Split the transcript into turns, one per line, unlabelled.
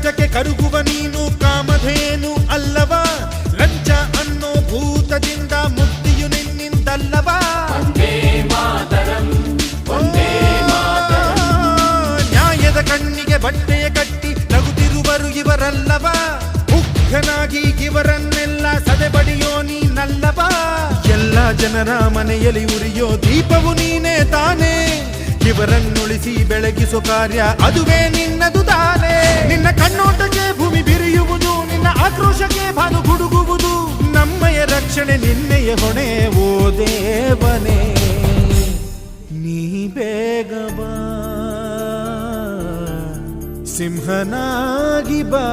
ಲಂಚಕ್ಕೆ ಕರುಗುವ ನೀನು ಕಾಮಧೇನು ಅಲ್ಲವಾ? ಲಂಚ ಅನ್ನೋ ಭೂತದಿಂದ ಮುಕ್ತಿಯು ನಿನ್ನಿಂದಲ್ಲವಾ? ನ್ಯಾಯದ ಕಣ್ಣಿಗೆ ಬಟ್ಟೆಯ ಕಟ್ಟಿ ನಗುತ್ತಿರುವರು ಇವರಲ್ಲವಾ? ಮುಖ್ಯನಾಗಿ ಇವರನ್ನೆಲ್ಲ ಸದೆಬಡಿಯೋ ನೀನಲ್ಲವಾ? ಎಲ್ಲ ಜನರ ಮನೆಯಲ್ಲಿ ಉರಿಯೋ ದೀಪವು ನೀನೇ ತಾನೇ. ಇವರನ್ನುಳಿಸಿ ಬೆಳಗಿಸೋ ಕಾರ್ಯ ಅದುವೇ ನಿನ್ನದು ತಾನೇ. ನಿನ್ನ ಕಣ್ಣೋಟಕ್ಕೆ ಭೂಮಿ ಬಿರಿಯುವುದು, ನಿನ್ನ ಆಕ್ರೋಶಕ್ಕೆ ಭಾನು ಗುಡುಗುವುದು. ನಮ್ಮಯ ರಕ್ಷಣೆ ನಿನ್ನೆಯ ಹೊಣೆ ಓ ದೇವನೇ. ನೀ ಬೇಗ ಬಾ, ಸಿಂಹನಾಗಿ ಬಾ.